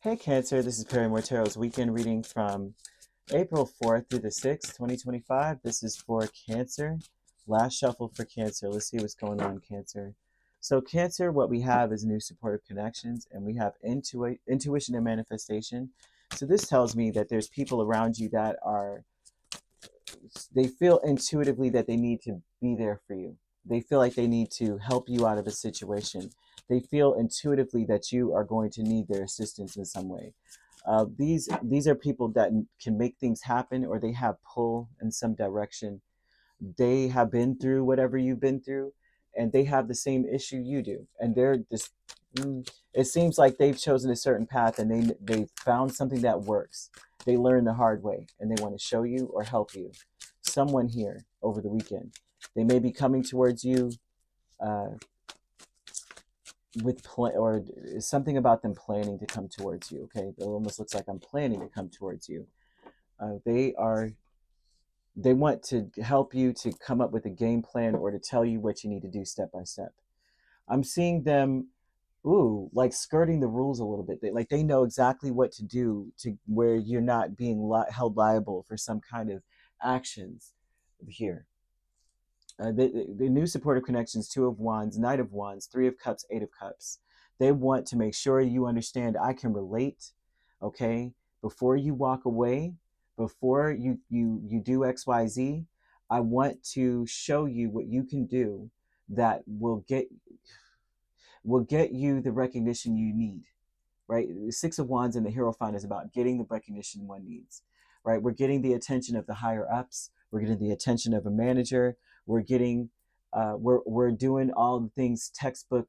Hey Cancer, this is Perrymore Tarot's weekend reading from April 4th through the 6th, 2025. This is for Cancer. Last shuffle for Cancer. Let's see what's going on, Cancer. So Cancer, what we have is new supportive connections, and we have intuition and manifestation. So this tells me that there's people around you that they feel intuitively that they need to be there for you. They feel like they need to help you out of a situation. They feel intuitively that you are going to need their assistance in some way. These are people that can make things happen, or they have pull in some direction. They have been through whatever you've been through, and they have the same issue you do, and they're just. It seems like they've chosen a certain path, and they found something that works. They learned the hard way, and they want to show you or help you. Someone here over the weekend, they may be coming towards you uh, with or something about them planning to come towards you. Okay, it almost looks like I'm planning to come towards you. They want to help you to come up with a game plan or to tell you what you need to do step by step. I'm seeing them, like skirting the rules a little bit. They know exactly what to do to where you're not being held liable for some kind of actions here. The new supportive connections: Two of Wands, Knight of Wands, Three of Cups, Eight of Cups. They want to make sure you understand I can relate, okay? Before you walk away, before you do XYZ, I want to show you what you can do that will get you the recognition you need, right? The Six of Wands and the Hierophant is about getting the recognition one needs, right? We're getting the attention of the higher ups. We're getting the attention of a manager. We're getting, we're doing all the things textbook,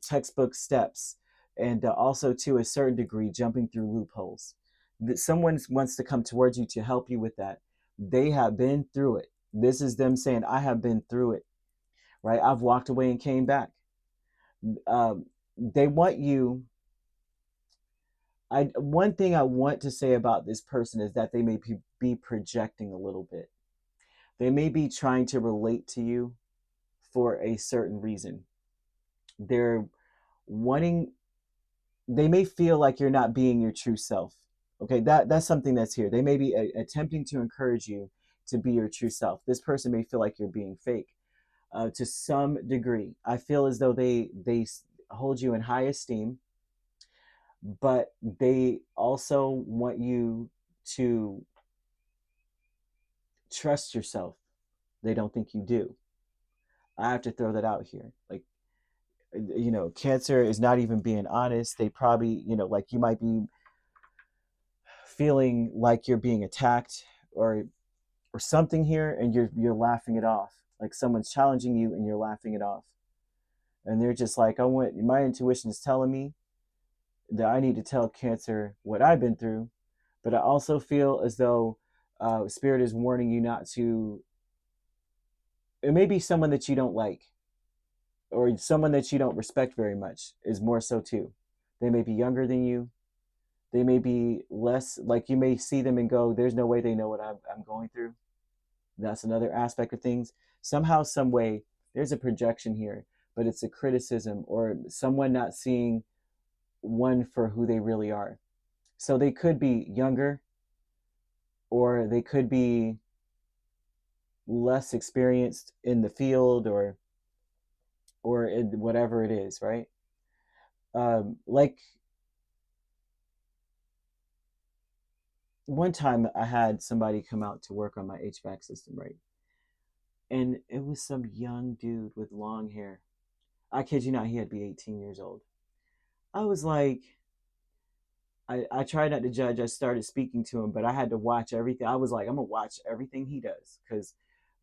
textbook steps, and also to a certain degree, jumping through loopholes. That someone wants to come towards you to help you with that. They have been through it. This is them saying, I have been through it, right? I've walked away and came back. They want you. One thing I want to say about this person is that they may be projecting a little bit. They may be trying to relate to you for a certain reason. They're wanting. They may feel like you're not being your true self. Okay, that's something that's here. They may be attempting to encourage you to be your true self. This person may feel like you're being fake to some degree. I feel as though they hold you in high esteem, but they also want you to trust yourself. They don't think you do. I have to throw that out here. Like, Cancer is not even being honest. They probably, like you might be feeling like you're being attacked or something here, and you're laughing it off. Like someone's challenging you and you're laughing it off. And they're just like, my intuition is telling me that I need to tell Cancer what I've been through, but I also feel as though Spirit is warning you not to. It may be someone that you don't like, or someone that you don't respect very much, is more so too. They may be younger than you. They may be less, like you may see them and go, there's no way they know what I'm going through. That's another aspect of things. Somehow, some way, there's a projection here, but it's a criticism or someone not seeing one for who they really are. So they could be younger, or they could be less experienced in the field, or in whatever it is, right? Like one time I had somebody come out to work on my HVAC system, right? And it was some young dude with long hair. I kid you not, he had to be 18 years old. I was like, I tried not to judge. I started speaking to him, but I had to watch everything. I was like, I'm going to watch everything he does, because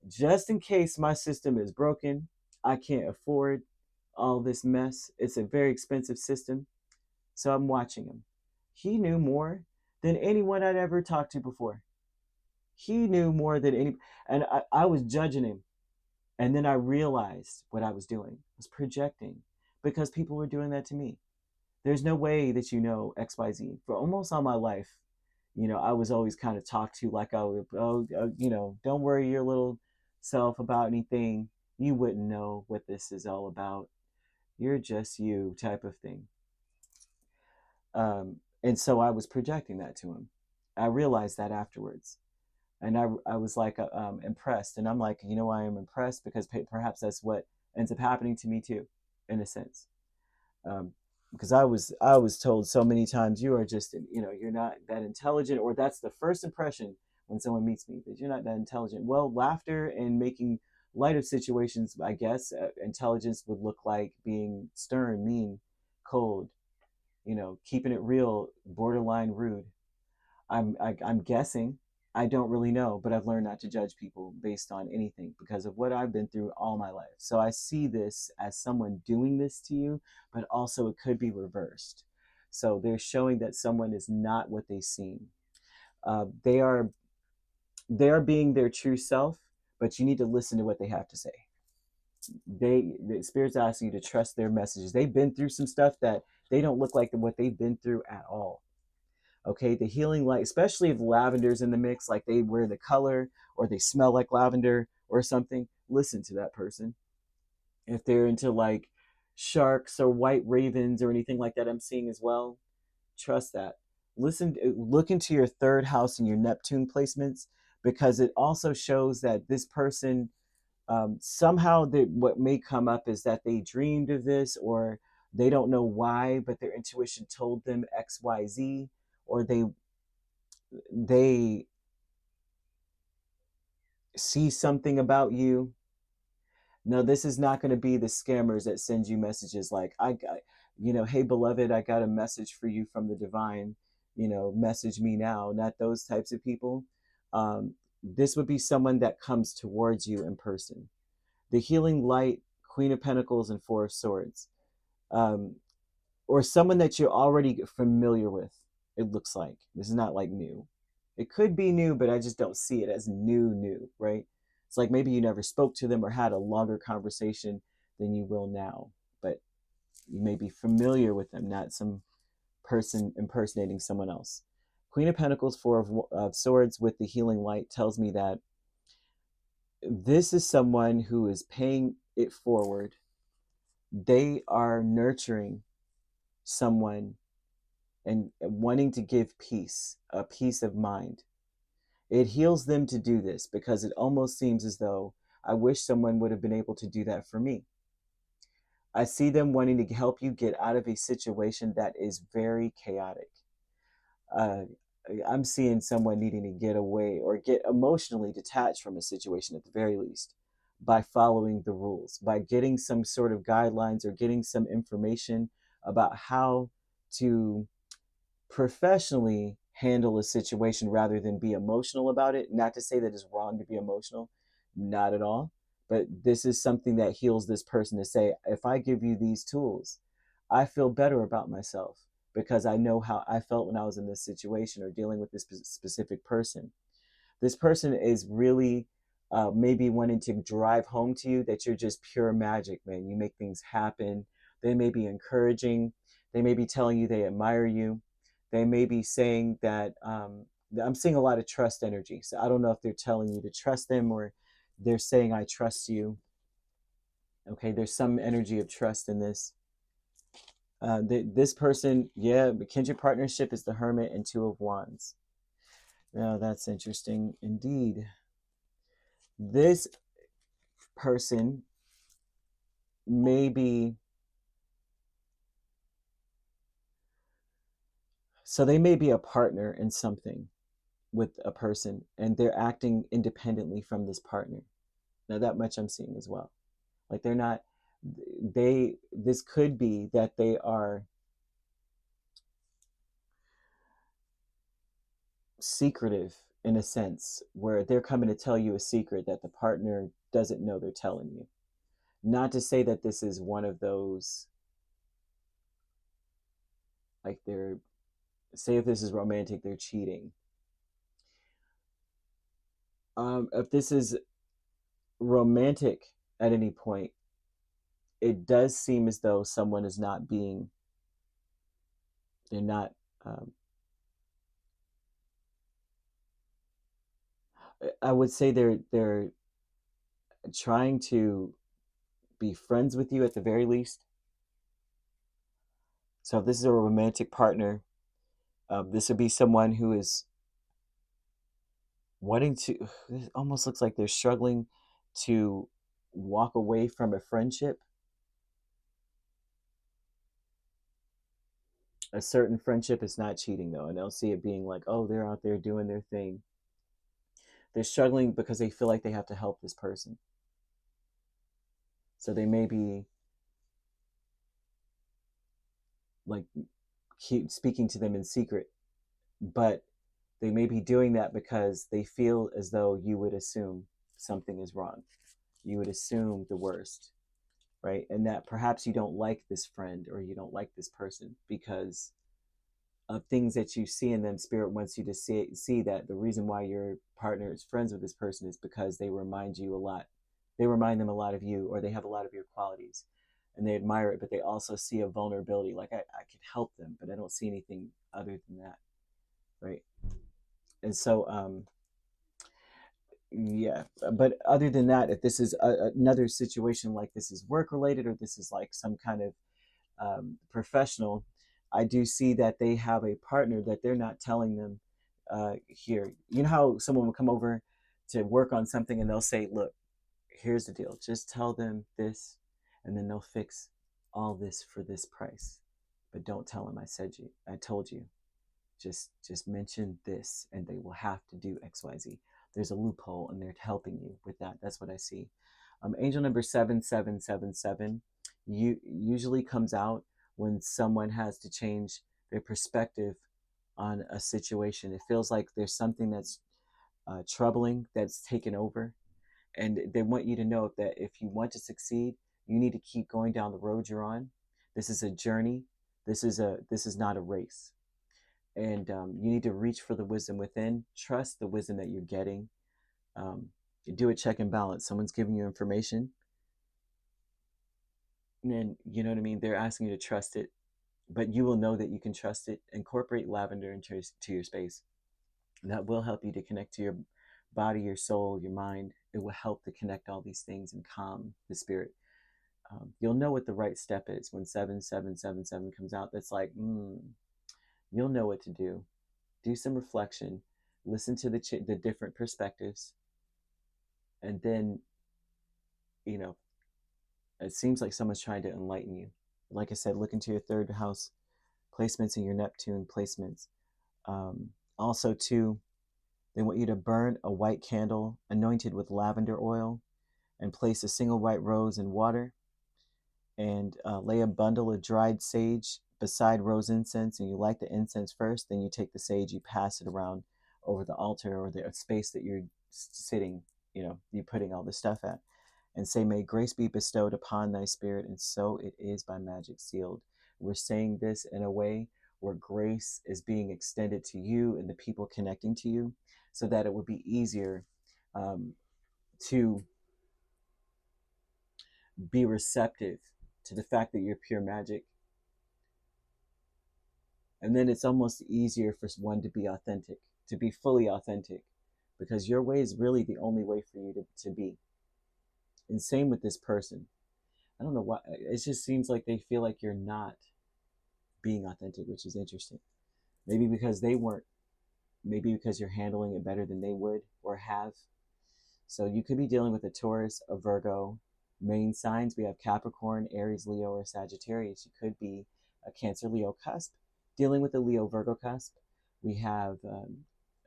just in case my system is broken, I can't afford all this mess. It's a very expensive system. So I'm watching him. He knew more than anyone I'd ever talked to before. He knew more than any, and I was judging him. And then I realized what I was doing. I was projecting, because people were doing that to me. There's no way that XYZ. For almost all my life, I was always kind of talked to like I would, don't worry your little self about anything. You wouldn't know what this is all about. You're just you, type of thing. And so I was projecting that to him. I realized that afterwards. And I was like impressed. And I'm like, you know, I am impressed because perhaps that's what ends up happening to me too, in a sense. Um, because I was told so many times, you are just, you know, you're not that intelligent, or that's the first impression when someone meets me, that you're not that intelligent. Well, laughter and making light of situations, I guess, intelligence would look like being stern, mean, cold, you know, keeping it real, borderline rude. I'm guessing. I don't really know, but I've learned not to judge people based on anything because of what I've been through all my life. So I see this as someone doing this to you, but also it could be reversed. So they're showing that someone is not what they seem. They are being their true self, but you need to listen to what they have to say. The spirits ask you to trust their messages. They've been through some stuff that they don't look like what they've been through at all. Okay, the healing light, especially if lavender's in the mix, like they wear the color or they smell like lavender or something, listen to that person. If they're into like sharks or white ravens or anything like that, I'm seeing as well, trust that. Look into your third house and your Neptune placements, because it also shows that this person, somehow what may come up is that they dreamed of this, or they don't know why, but their intuition told them XYZ, or they see something about you. No, this is not going to be the scammers that send you messages like, I got, you know, hey beloved, I got a message for you from the divine, you know, message me now. Not those types of people. This would be someone that comes towards you in person. The healing light, Queen of Pentacles and Four of Swords, um, or someone that you're already familiar with. It looks like this is not like new. It could be new, but I just don't see it as new, right? It's like maybe you never spoke to them or had a longer conversation than you will now, but you may be familiar with them, not some person impersonating someone else. Queen of Pentacles, Four of Swords with the healing light tells me that this is someone who is paying it forward. They are nurturing someone and wanting to give peace, a peace of mind. It heals them to do this because it almost seems as though I wish someone would have been able to do that for me. I see them wanting to help you get out of a situation that is very chaotic. Uh, I'm seeing someone needing to get away or get emotionally detached from a situation at the very least by following the rules, by getting some sort of guidelines or getting some information about how to professionally handle a situation rather than be emotional about it. Not to say that it's wrong to be emotional, not at all. But this is something that heals this person to say, if I give you these tools, I feel better about myself because I know how I felt when I was in this situation or dealing with this specific person. This person is really maybe wanting to drive home to you that you're just pure magic, man. You make things happen. They may be encouraging. They may be telling you they admire you. They may be saying that I'm seeing a lot of trust energy. So I don't know if they're telling you to trust them or they're saying, I trust you. Okay, there's some energy of trust in this. This person, yeah, kindred partnership is the Hermit and Two of Wands. Now that's interesting indeed. This person may be, so they may be a partner in something with a person and they're acting independently from this partner. Now that much I'm seeing as well. Like they're not, this could be that they are secretive in a sense where they're coming to tell you a secret that the partner doesn't know they're telling you. Not to say that this is one of those, like they're, say if this is romantic, they're cheating. If this is romantic at any point, it does seem as though someone is not being, they're not, I would say they're trying to be friends with you at the very least. So if this is a romantic partner, This would be someone who is wanting to, it almost looks like they're struggling to walk away from a friendship, a certain friendship. Is not cheating though. And they'll see it being like, oh, they're out there doing their thing. They're struggling because they feel like they have to help this person. So they may be like keep speaking to them in secret, but they may be doing that because they feel as though you would assume something is wrong. You would assume the worst, right? And that perhaps you don't like this friend or you don't like this person because of things that you see in them. Spirit wants you to see that the reason why your partner is friends with this person is because they remind you a lot. They remind them a lot of you, or they have a lot of your qualities and they admire it, but they also see a vulnerability. Like I could help them, but I don't see anything other than that, right? And so, yeah, but other than that, if this is another situation, like this is work related or this is like some kind of professional, I do see that they have a partner that they're not telling them here. You know how someone will come over to work on something and they'll say, look, here's the deal. Just tell them this and then they'll fix all this for this price. But don't tell them I told you. Just mention this and they will have to do XYZ. There's a loophole and they're helping you with that. That's what I see. Angel number 7777 usually comes out when someone has to change their perspective on a situation. It feels like there's something that's troubling that's taken over, and they want you to know that if you want to succeed, you need to keep going down the road you're on. This is a journey. This is not a race, and you need to reach for the wisdom within. Trust the wisdom that you're getting. Do a check and balance. Someone's giving you information, and you know what I mean. They're asking you to trust it, but you will know that you can trust it. Incorporate lavender into your space. That will help you to connect to your body, your soul, your mind. It will help to connect all these things and calm the spirit. You'll know what the right step is when 7777 comes out. That's like, you'll know what to do. Do some reflection, listen to the different perspectives, and then, you know, it seems like someone's trying to enlighten you. Like I said, look into your third house placements and your Neptune placements. Also, too, they want you to burn a white candle anointed with lavender oil and place a single white rose in water and lay a bundle of dried sage beside rose incense, and you light the incense first, then you take the sage, you pass it around over the altar or the space that you're sitting, you're putting all this stuff at, and say, may grace be bestowed upon thy spirit, and so it is by magic sealed. We're saying this in a way where grace is being extended to you and the people connecting to you so that it would be easier to be receptive to the fact that you're pure magic. And then it's almost easier for one to be authentic, to be fully authentic, because your way is really the only way for you to be. And same with this person. I don't know why. It just seems like they feel like you're not being authentic, which is interesting. Maybe because they weren't. Maybe because you're handling it better than they would or have. So you could be dealing with a Taurus, a Virgo. Main signs, we have Capricorn, Aries, Leo, or Sagittarius. You could be a Cancer, Leo cusp. Dealing with a Leo, Virgo cusp. We have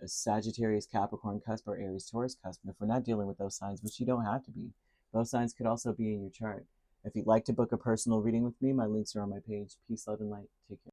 a Sagittarius, Capricorn cusp, or Aries, Taurus cusp. And if we're not dealing with those signs, which you don't have to be, those signs could also be in your chart. If you'd like to book a personal reading with me, my links are on my page. Peace, love, and light. Take care.